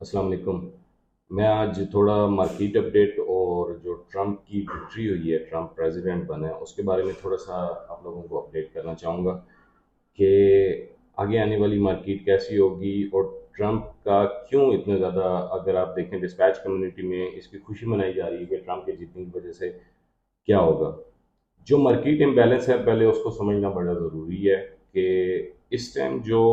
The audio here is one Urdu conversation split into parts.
السلام علیکم۔ میں آج تھوڑا مارکیٹ اپڈیٹ اور جو ٹرمپ کی وکٹری ہوئی ہے، ٹرمپ پریزیڈنٹ بنا ہے، اس کے بارے میں تھوڑا سا آپ لوگوں کو اپڈیٹ کرنا چاہوں گا کہ آگے آنے والی مارکیٹ کیسی ہوگی اور ٹرمپ کا کیوں اتنا زیادہ، اگر آپ دیکھیں ڈسپیچ کمیونٹی میں اس کی خوشی منائی جا رہی ہے کہ ٹرمپ کے جیتنے کی وجہ سے کیا ہوگا۔ جو مارکیٹ امبیلنس ہے پہلے اس کو سمجھنا بڑا ضروری ہے کہ اس ٹائم جو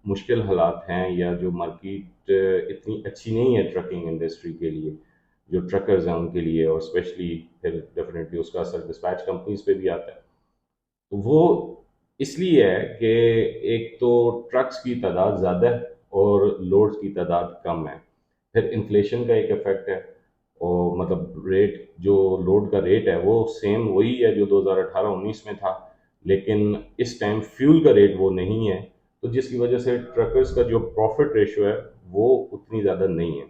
مشکل حالات ہیں یا جو مارکیٹ اتنی اچھی نہیں ہے ٹرکنگ انڈسٹری کے لیے، جو ٹرکرز ہیں ان کے لیے، اور اسپیشلی پھر ڈیفینیٹلی اس کا اثر ڈسپیچ کمپنیز پہ بھی آتا ہے، تو وہ اس لیے ہے کہ ایک تو ٹرکس کی تعداد زیادہ ہے اور لوڈز کی تعداد کم ہے، پھر انفلیشن کا ایک افیکٹ ہے، اور مطلب ریٹ جو لوڈ کا ریٹ ہے وہ سیم وہی ہے جو 2018-19 میں تھا، لیکن اس ٹائم فیول کا ریٹ وہ نہیں ہے، تو جس کی وجہ سے ٹرکرز کا جو پروفٹ ریشو ہے وہ اتنی زیادہ نہیں ہے۔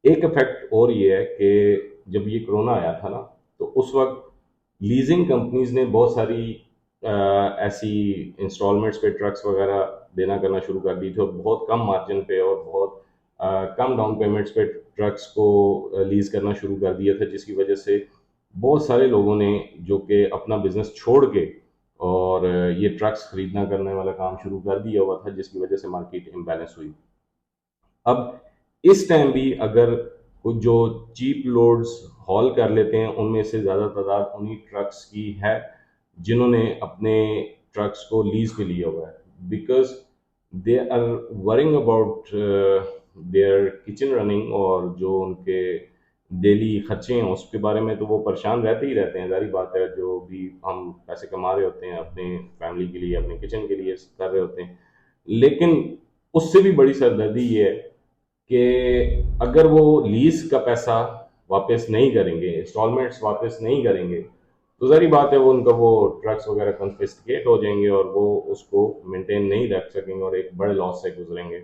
ایک افیکٹ اور یہ ہے کہ جب یہ کرونا آیا تھا نا، تو اس وقت لیزنگ کمپنیز نے بہت ساری ایسی انسٹالمنٹس پہ ٹرکس وغیرہ دینا کرنا شروع کر دی تھی، اور بہت کم مارجن پہ اور بہت کم ڈاؤن پیمنٹس پہ ٹرکس کو لیز کرنا شروع کر دیا تھا، جس کی وجہ سے بہت سارے لوگوں نے جو کہ اپنا بزنس چھوڑ کے اور یہ ٹرکس خریدنا کرنے والا کام شروع کر دیا ہوا تھا، جس کی وجہ سے مارکیٹ امبیلنس ہوئی۔ اب اس ٹائم بھی اگر کچھ جو چیپ لوڈز ہال کر لیتے ہیں، ان میں سے زیادہ تعداد انہی ٹرکس کی ہے جنہوں نے اپنے ٹرکس کو لیز پہ لیا ہوا ہے، because they are worrying about their kitchen running, اور جو ان کے ڈیلی خرچے ہیں اس کے بارے میں تو وہ پریشان رہتے ہی رہتے ہیں، ظاہری بات ہے، جو بھی ہم پیسے کما رہے ہوتے ہیں اپنے فیملی کے لیے، اپنے کچن کے لیے کر رہے ہوتے ہیں، لیکن اس سے بھی بڑی سردردی یہ ہے کہ اگر وہ لیز کا پیسہ واپس نہیں کریں گے، انسٹالمنٹس واپس نہیں کریں گے، تو ظاہری بات ہے وہ ان کا وہ ٹرکس وغیرہ کنفسکیٹ ہو جائیں گے اور وہ اس کو مینٹین نہیں رکھ سکیں گے اور ایک بڑے لاس سے گزریں گے،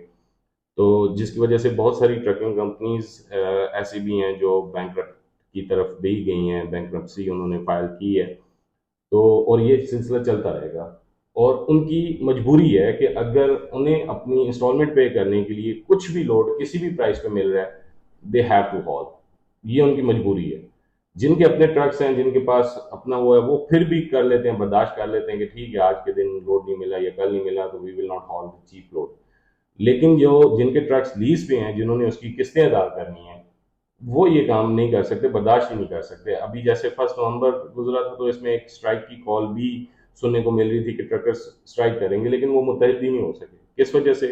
تو جس کی وجہ سے بہت ساری ٹرکنگ کمپنیز ایسی بھی ہیں جو بینکرپٹ کی طرف بھی گئی ہیں، بینکرپسی انہوں نے فائل کی ہے، تو اور یہ سلسلہ چلتا رہے گا، اور ان کی مجبوری ہے کہ اگر انہیں اپنی انسٹالمنٹ پے کرنے کے لیے کچھ بھی لوڈ کسی بھی پرائس پہ مل رہا ہے، دے ہیو ٹو ہال، یہ ان کی مجبوری ہے۔ جن کے اپنے ٹرکس ہیں، جن کے پاس اپنا وہ ہے، وہ پھر بھی کر لیتے ہیں، برداشت کر لیتے ہیں کہ ٹھیک ہے آج کے دن لوڈ نہیں ملا یا کل نہیں ملا تو we will not hall cheap load, لیکن جو جن کے ٹرکس لیز پہ ہیں، جنہوں نے اس کی قسطیں ادا کرنی ہیں، وہ یہ کام نہیں کر سکتے، برداشت ہی نہیں کر سکتے۔ ابھی جیسے 1 نومبر گزرا تھا تو اس میں ایک اسٹرائک کی کال بھی سننے کو مل رہی تھی کہ ٹرکرز اسٹرائک کریں گے، لیکن وہ متحد بھی نہیں ہو سکے۔ کس وجہ سے؟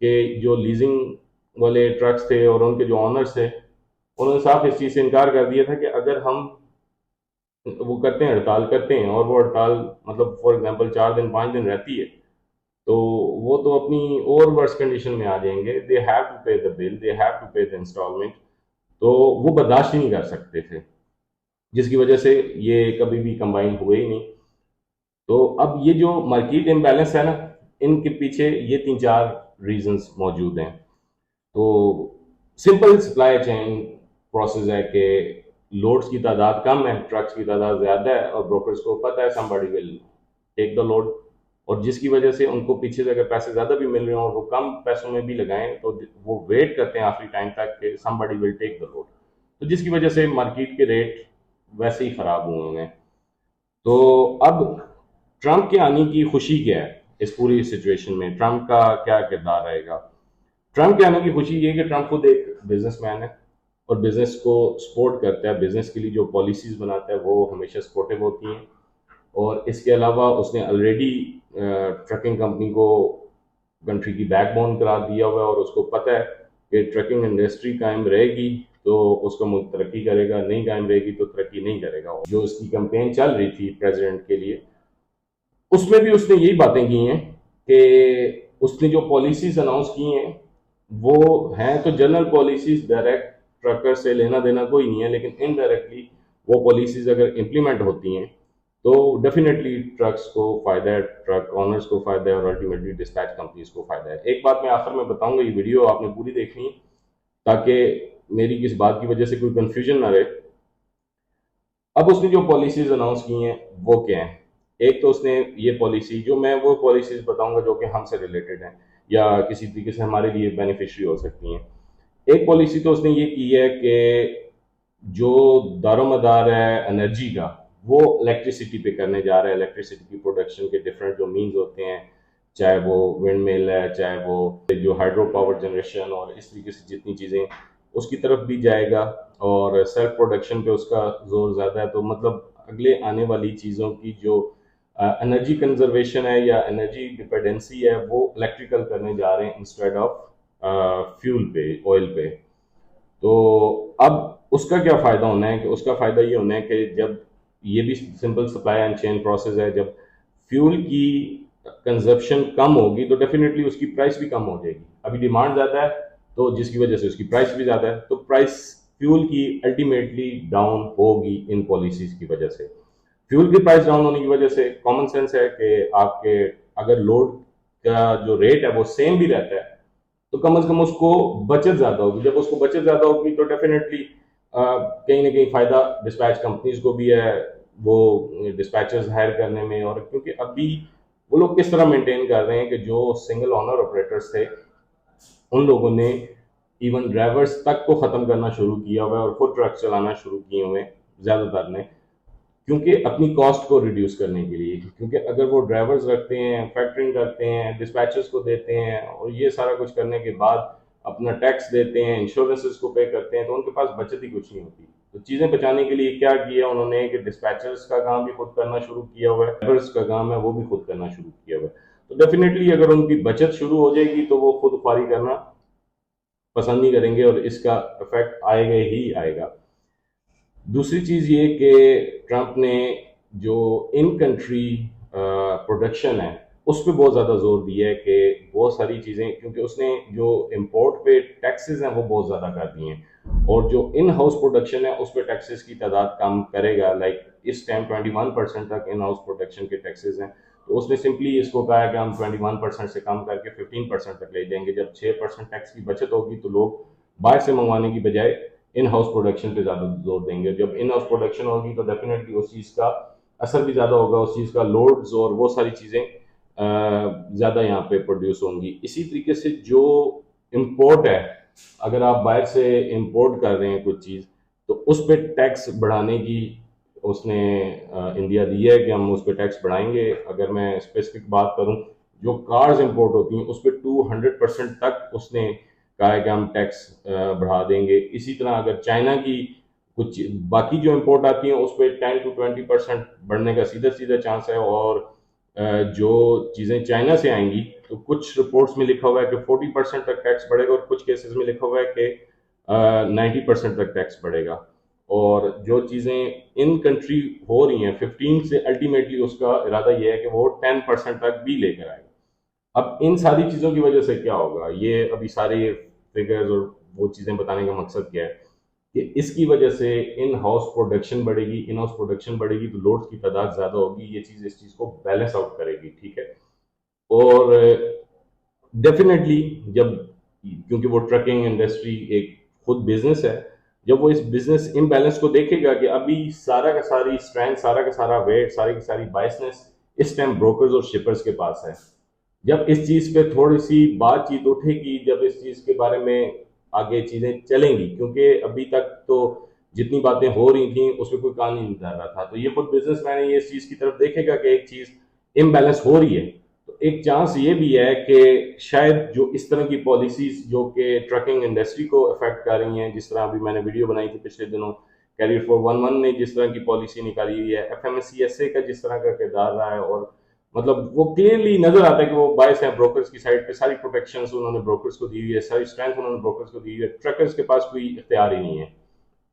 کہ جو لیزنگ والے ٹرکس تھے اور ان کے جو آنرز تھے، انہوں نے صاف اس چیز سے انکار کر دیا تھا کہ اگر ہم وہ کرتے ہیں، ہڑتال کرتے ہیں، اور وہ ہڑتال مطلب فار ایگزامپل 4 دن 5 دن رہتی ہے، تو وہ تو اپنی اور ورس کنڈیشن میں آ جائیں گے، they have to pay the bill, they have to pay the installment, تو وہ برداشت ہی نہیں کر سکتے تھے، جس کی وجہ سے یہ کبھی بھی کمبائن ہوئے ہی نہیں۔ تو اب یہ جو مارکیٹ امبیلنس ہے نا، ان کے پیچھے یہ 3 4 ریزنز موجود ہیں۔ تو سمپل سپلائی چین پروسیس ہے کہ لوڈز کی تعداد کم ہے، ٹرکس کی تعداد زیادہ ہے، اور بروکرز کو پتہ ہے somebody will take the load، اور جس کی وجہ سے ان کو پیچھے سے اگر پیسے زیادہ بھی مل رہے ہیں اور وہ کم پیسوں میں بھی لگائیں تو وہ ویٹ کرتے ہیں آخری ٹائم تک کہ somebody will take the load، تو جس کی وجہ سے مارکیٹ کے ریٹ ویسے ہی خراب ہوئے ہیں۔ تو اب ٹرمپ کے آنے کی خوشی کیا ہے اس پوری سچویشن میں؟ ٹرمپ کا کیا کردار رہے گا؟ ٹرمپ کے آنے کی خوشی یہ کہ ٹرمپ خود ایک بزنس مین ہے اور بزنس کو سپورٹ کرتا ہے، بزنس کے لیے جو پالیسیز بناتا ہے وہ ہمیشہ سپورٹیو ہوتی ہیں، اور اس کے علاوہ اس نے آلریڈی ٹرکنگ کمپنی کو کنٹری کی بیک بون قرار دیا ہوا ہے، اور اس کو پتہ ہے کہ ٹرکنگ انڈسٹری قائم رہے گی تو اس کا ملک ترقی کرے گا، نہیں قائم رہے گی تو ترقی نہیں کرے گا۔ جو اس کی کمپین چل رہی تھی پریزیڈنٹ کے لیے، اس میں بھی اس نے یہی باتیں کی ہیں کہ اس نے جو پالیسیز اناؤنس کی ہیں وہ ہیں تو جنرل پالیسیز، ڈائریکٹ ٹرکر سے لینا دینا کوئی نہیں ہے، لیکن انڈائریکٹلی وہ پالیسیز اگر امپلیمنٹ ہوتی ہیں تو ڈیفینیٹلی ٹرکس کو فائدہ ہے، ٹرک آنرز کو فائدہ ہے، اور الٹیمیٹلی ڈسپیچ کمپنیز کو فائدہ ہے۔ ایک بات میں آخر میں بتاؤں گا، یہ ویڈیو آپ نے پوری دیکھنی ہے تاکہ میری کس بات کی وجہ سے کوئی کنفیوژن نہ رہے۔ اب اس نے جو پالیسیز اناؤنس کی ہیں وہ کیا ہیں؟ ایک تو اس نے یہ پالیسی، جو میں وہ پالیسیز بتاؤں گا جو کہ ہم سے ریلیٹڈ ہیں یا کسی طریقے سے ہمارے لیے بینیفیشری ہو سکتی ہیں۔ ایک پالیسی تو اس نے یہ کی ہے کہ جو دارومدار ہے انرجی کا وہ الیکٹریسٹی پہ کرنے جا رہا ہے. الیکٹریسٹی کی پروڈکشن کے ڈفرینٹ جو مینز ہوتے ہیں, چاہے وہ ونڈ مل ہے, چاہے وہ جو ہائیڈرو پاور جنریشن, اور اس طریقے سے جتنی چیزیں اس کی طرف بھی جائے گا, اور سیلف پروڈکشن پہ اس کا زور زیادہ ہے. تو مطلب اگلے آنے والی چیزوں کی جو انرجی کنزرویشن ہے یا انرجی ڈپینڈنسی ہے وہ الیکٹریکل کرنے جا رہے ہیں انسٹیڈ آف فیول پہ, آئل پہ. تو اب اس کا کیا فائدہ ہونا ہے کہ اس کا فائدہ یہ ہونا ہے کہ جب یہ بھی simple supply and chain process ہے, جب فیول کی کنزپشن کم ہوگی تو ڈیفینیٹلی اس کی پرائس بھی کم ہو جائے گی. ابھی ڈیمانڈ زیادہ ہے تو جس کی وجہ سے اس کی پرائس بھی زیادہ ہے, تو پرائس فیول کی الٹیمیٹلی ڈاؤن ہوگی ان پالیسیز کی وجہ سے. فیول کی پرائس ڈاؤن ہونے کی وجہ سے کامن سینس ہے کہ آپ کے اگر لوڈ کا جو ریٹ ہے وہ سیم بھی رہتا ہے تو کم از کم اس کو بچت زیادہ ہوگی. جب اس کو بچت زیادہ ہوگی تو ڈیفینیٹلی کہیں نہ کہیں فائدہ ڈسپیچ کمپنیز کو بھی ہے, وہ ڈسپیچرز ہائر کرنے میں. اور کیونکہ ابھی وہ لوگ کس طرح مینٹین کر رہے ہیں کہ جو سنگل آنر آپریٹرز تھے ان لوگوں نے ایون ڈرائیورز تک کو ختم کرنا شروع کیا ہوا ہے اور خود ٹرک چلانا شروع کیے ہوئے زیادہ تر نے, کیونکہ اپنی کاسٹ کو ریڈیوس کرنے کے لیے. کیونکہ اگر وہ ڈرائیورز رکھتے ہیں, فیکٹرنگ کرتے ہیں, ڈسپیچرز کو دیتے ہیں, اور یہ سارا کچھ کرنے کے بعد اپنا ٹیکس دیتے ہیں, انشورنسز کو پے کرتے ہیں, تو ان کے پاس بچت ہی کچھ نہیں ہوتی. تو چیزیں بچانے کے لیے کیا کیا انہوں نے کہ ڈسپیچرز کا کام بھی خود کرنا شروع کیا ہوا ہے, ڈرائیورز کا کام ہے وہ بھی خود کرنا شروع کیا ہوا ہے. تو ڈیفینیٹلی اگر ان کی بچت شروع ہو جائے گی تو وہ خود خواری کرنا پسند نہیں کریں گے, اور اس کا افیکٹ آئے گا ہی آئے گا. دوسری چیز یہ کہ ٹرمپ نے جو ان کنٹری پروڈکشن ہے اس پہ بہت زیادہ زور دیا ہے کہ بہت ساری چیزیں, کیونکہ اس نے جو امپورٹ پہ ٹیکسز ہیں وہ بہت زیادہ کر دی ہیں, اور جو ان ہاؤس پروڈکشن ہے اس پہ ٹیکسز کی تعداد کم کرے گا. لائک اس ٹائم 21% تک ان ہاؤس پروڈکشن کے ٹیکسز ہیں, تو اس نے سمپلی اس کو کہا ہے کہ ہم 21% سے کم کر کے 15% تک لے جائیں گے. جب 6% ٹیکس کی بچت ہوگی تو لوگ باہر سے منگوانے کی بجائے ان ہاؤس پروڈکشن پہ زیادہ زور دیں گے. جب ان ہاؤس پروڈکشن ہوگی تو ڈیفینیٹلی اس چیز کا اثر بھی زیادہ ہوگا, اس چیز کا لوڈز اور وہ ساری چیزیں زیادہ یہاں پہ پروڈیوس ہوں گی. اسی طریقے سے جو امپورٹ ہے, اگر آپ باہر سے امپورٹ کر رہے ہیں کچھ چیز تو اس پہ ٹیکس بڑھانے کی اس نے انڈیا دی ہے کہ ہم اس پہ ٹیکس بڑھائیں گے. اگر میں اسپیسیفک بات کروں, جو کارز امپورٹ ہوتی ہیں اس پہ 200% تک اس نے کہا ہے کہ ہم ٹیکس بڑھا دیں گے. اسی طرح اگر چائنا کی کچھ باقی جو امپورٹ آتی ہیں اس پہ 10-20% بڑھنے کا سیدھا سیدھا چانس ہے, اور جو چیزیں چائنا سے آئیں گی تو کچھ رپورٹس میں لکھا ہوا ہے کہ 40% تک ٹیکس بڑھے گا, اور کچھ کیسز میں لکھا ہوا ہے کہ 90% تک ٹیکس بڑھے گا. اور جو چیزیں ان کنٹری ہو رہی ہیں 15 سے الٹیمیٹلی اس کا ارادہ یہ ہے کہ وہ 10% تک بھی لے کر آئے گا. اب ان ساری چیزوں کی وجہ سے کیا ہوگا, یہ ابھی سارے فگرز اور وہ چیزیں بتانے کا مقصد کیا ہے کہ اس کی وجہ سے ان ہاؤس پروڈکشن بڑھے گی. ان ہاؤس پروڈکشن بڑھے گی تو لوڈز کی تعداد زیادہ ہوگی, یہ چیز اس چیز کو بیلنس آؤٹ کرے گی. ٹھیک ہے, اور ڈیفینیٹلی جب, کیونکہ وہ ٹرکنگ انڈسٹری ایک خود بزنس ہے, جب وہ اس بزنس امبیلنس کو دیکھے گا کہ ابھی سارا کا ساری اسٹرینتھ, سارا کا سارا ویٹ, ساری کی ساری بائسنس اس ٹائم بروکرز اور شپرز کے پاس ہے, جب اس چیز پہ تھوڑی سی بات چیت اٹھے گی, جب اس چیز کے بارے میں آگے چیزیں چلیں گی, کیونکہ ابھی تک تو جتنی باتیں ہو رہی تھیں اس پہ کوئی کان نہیں ڈال رہا تھا, تو یہ خود بزنس مین ہے, یہ اس چیز کی طرف دیکھے گا کہ ایک چیز امبیلنس ہو رہی ہے, تو ایک چانس یہ بھی ہے کہ شاید جو اس طرح کی پالیسیز جو کہ ٹرکنگ انڈسٹری کو افیکٹ کر رہی ہیں, جس طرح ابھی میں نے ویڈیو بنائی تھی پچھلے دنوں, کیریئر 411 نے جس طرح کی پالیسی نکالی ہوئی ہے, F M S C S A کا جس طرح کا کردار رہا ہے, اور مطلب وہ کلیئرلی نظر آتا ہے کہ وہ باعث ہیں بروکرز کی سائڈ پہ, ساری پروٹیکشنز انہوں نے بروکرز کو دی ہوئی ہے, ساری اسٹرینتھ انہوں نے بروکرز کو دی ہوئی ہے, ٹرکرز کے پاس کوئی اختیار ہی نہیں ہے.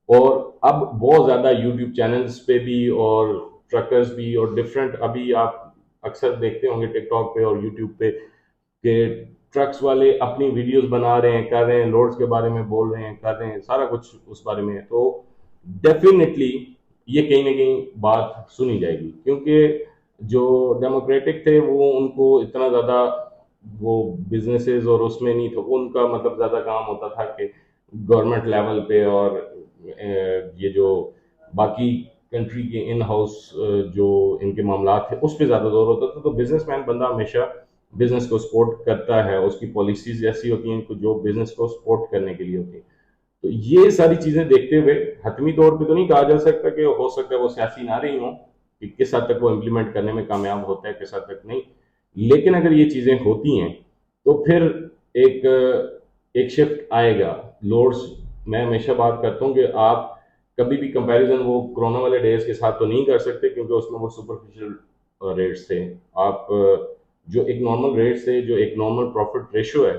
اور اب بہت زیادہ یوٹیوب چینلز پہ بھی اور ٹرکرز بھی, اور ڈفرینٹ ابھی آپ اکثر دیکھتے ہوں گے ٹک ٹاک پہ اور یوٹیوب پہ کہ ٹرکس والے اپنی ویڈیوز بنا رہے ہیں, کر رہے ہیں, لوڈز کے بارے میں بول رہے ہیں, کر رہے ہیں, سارا کچھ اس بارے میں ہے. تو ڈیفینیٹلی یہ کہیں نہ کہیں بات سنی جائے گی, کیونکہ جو ڈیموکریٹک تھے وہ ان کو اتنا زیادہ وہ بزنسز اور اس میں نہیں تھا, ان کا مطلب زیادہ کام ہوتا تھا کہ گورنمنٹ لیول پہ اور یہ جو باقی کنٹری کے ان ہاؤس جو ان کے معاملات تھے اس پہ زیادہ زور ہوتا تھا. تو بزنس مین بندہ ہمیشہ بزنس کو سپورٹ کرتا ہے، اس کی پالیسیز ایسی ہوتی ہیں جو بزنس کو سپورٹ کرنے کے لیے ہوتی ہیں. تو یہ ساری چیزیں دیکھتے ہوئے حتمی طور پہ تو نہیں کہا جا سکتا کہ ہو سکتا ہے وہ سیاسی نہ رہی ہوں کہ کس حد تک وہ امپلیمنٹ کرنے میں کامیاب ہوتا ہے، کس حد تک نہیں. لیکن اگر یہ چیزیں ہوتی ہیں تو پھر ایک ایک شفٹ آئے گا. لوڈس، میں ہمیشہ بات کرتا ہوں کہ آپ کبھی بھی کمپیریزن وہ کرونا والے ڈیز کے ساتھ تو نہیں کر سکتے، کیونکہ اس میں وہ سپرفیشل ریٹس تھے. آپ جو ایک نارمل ریٹس تھے، جو ایک نارمل پروفٹ ریشو ہے،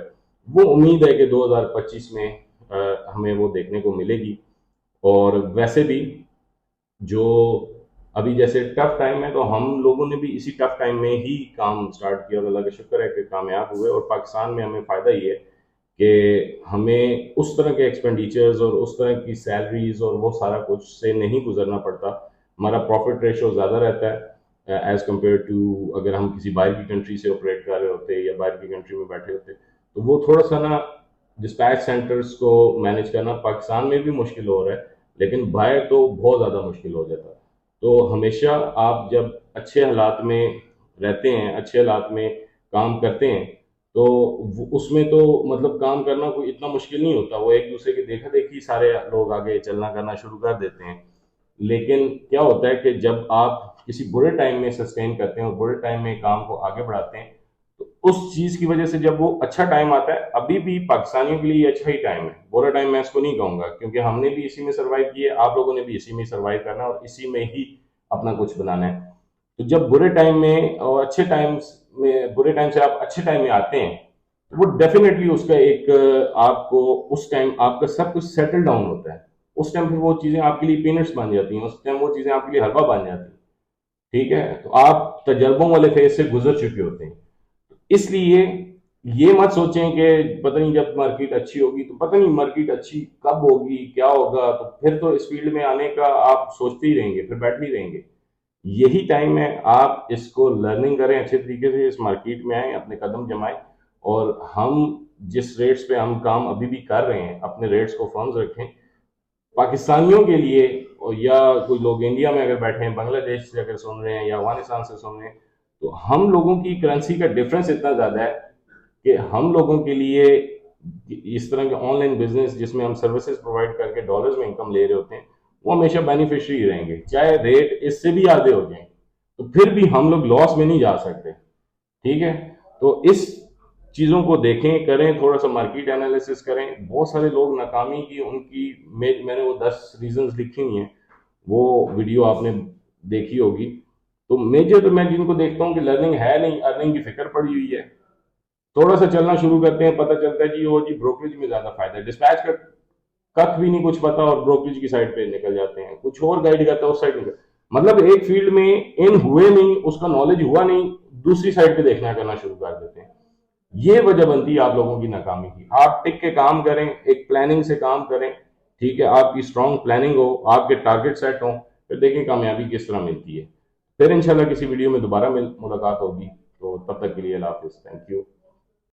وہ امید ہے کہ 2025 میں ہمیں وہ دیکھنے کو ملے گی. اور ویسے بھی جو ابھی جیسے ٹف ٹائم ہے، تو ہم لوگوں نے بھی اسی ٹف ٹائم میں ہی کام سٹارٹ کیا اور اللہ کا شکر ہے کہ کامیاب ہوئے. اور پاکستان میں ہمیں فائدہ یہ ہے کہ ہمیں اس طرح کے ایکسپینڈیچرز اور اس طرح کی سیلریز اور وہ سارا کچھ سے نہیں گزرنا پڑتا. ہمارا پروفٹ ریشو زیادہ رہتا ہے ایز کمپیئر ٹو اگر ہم کسی باہر کی کنٹری سے آپریٹ کر رہے ہوتے یا باہر کی کنٹری میں بیٹھے ہوتے. تو وہ تھوڑا سا نا ڈسپیچ سینٹرز کو مینیج کرنا پاکستان میں بھی مشکل ہو رہا ہے، لیکن باہر تو بہت زیادہ مشکل ہو جاتا ہے. تو ہمیشہ آپ جب اچھے حالات میں رہتے ہیں، اچھے حالات میں کام کرتے ہیں، تو اس میں تو مطلب کام کرنا کوئی اتنا مشکل نہیں ہوتا. وہ ایک دوسرے کے دیکھا دیکھی سارے لوگ آگے چلنا کرنا شروع کر دیتے ہیں. لیکن کیا ہوتا ہے کہ جب آپ کسی برے ٹائم میں سسٹین کرتے ہیں اور برے ٹائم میں کام کو آگے بڑھاتے ہیں، تو اس چیز کی وجہ سے جب وہ اچھا ٹائم آتا ہے، ابھی بھی پاکستانیوں کے لیے یہ اچھا ہی ٹائم ہے. برا ٹائم میں اس کو نہیں کہوں گا، کیونکہ ہم نے بھی اسی میں سروائیو کیے، آپ لوگوں نے بھی اسی میں سروائیو کرنا اور اسی میں ہی اپنا کچھ بنانا ہے. تو جب برے ٹائم میں اور اچھے ٹائم میں، برے ٹائم سے آپ اچھے ٹائم میں آتے ہیں، تو وہ ڈیفینیٹلی اس کا ایک آپ کو اس ٹائم آپ کا سب کچھ سیٹل ڈاؤن ہوتا ہے. اس ٹائم پھر وہ چیزیں آپ کے لیے پینٹس بن جاتی ہیں، اس ٹائم وہ چیزیں آپ کے لیے حلوہ بن جاتی ہیں. ٹھیک ہے، تو آپ تجربوں والے فیز سے گزر چکے ہوتے ہیں. اس لیے یہ مت سوچیں کہ پتہ نہیں جب مارکیٹ اچھی ہوگی تو پتہ نہیں مارکیٹ اچھی کب ہوگی، کیا ہوگا. تو پھر تو اس فیلڈ میں آنے کا آپ سوچتے ہی رہیں گے، پھر بیٹھ ہی رہیں گے. یہی ٹائم ہے، آپ اس کو لرننگ کریں اچھے طریقے سے، اس مارکیٹ میں آئیں، اپنے قدم جمائیں. اور ہم جس ریٹس پہ ہم کام ابھی بھی کر رہے ہیں، اپنے ریٹس کو فرمز رکھیں. پاکستانیوں کے لیے، یا کوئی لوگ انڈیا میں اگر بیٹھے ہیں، بنگلہ دیش سے اگر سن رہے ہیں یا افغانستان سے سن رہے ہیں، تو ہم لوگوں کی کرنسی کا ڈفرینس اتنا زیادہ ہے کہ ہم لوگوں کے لیے اس طرح کے آن لائن بزنس جس میں ہم سروسز پرووائڈ کر کے ڈالرز میں انکم لے رہے ہوتے ہیں، وہ ہمیشہ بینیفیشری رہیں گے. چاہے ریٹ اس سے بھی آدھے ہو جائیں تو پھر بھی ہم لوگ لاس میں نہیں جا سکتے. ٹھیک ہے، تو اس چیزوں کو دیکھیں، کریں، تھوڑا سا مارکیٹ انالیسس کریں. بہت سارے لوگ ناکامی کی ان کی میں نے وہ 10 ریزنز لکھی ہوئی ہیں، وہ ویڈیو آپ نے دیکھی ہوگی. تو میجر تو میں جن کو دیکھتا ہوں کہ لرننگ ہے نہیں، ارننگ کی فکر پڑی ہوئی ہے. تھوڑا سا چلنا شروع کرتے ہیں، پتہ چلتا ہے جی بروکریج میں زیادہ فائدہ ہے. ڈسپیچ کا کخ بھی نہیں کچھ پتا اور بروکریج کی سائڈ پہ نکل جاتے ہیں، کچھ اور گائیڈ کرتا ہے اس سائڈ نکل. مطلب ایک فیلڈ میں ان ہوئے نہیں، اس کا نالج ہوا نہیں، دوسری سائڈ پہ دیکھنا کرنا شروع کر دیتے ہیں. یہ وجہ بنتی ہے آپ لوگوں کی ناکامی کی. آپ ٹک کے کام کریں، ایک پلاننگ سے کام کریں. ٹھیک ہے، آپ کی اسٹرانگ پلاننگ ہو، آپ کے ٹارگیٹ سیٹ ہوں، پھر دیکھیں کامیابی کس طرح ملتی ہے. پھر انشاءاللہ کسی ویڈیو میں دوبارہ ملاقات ہوگی. تو تب تک کے لیے اللہ حافظ. Thank you.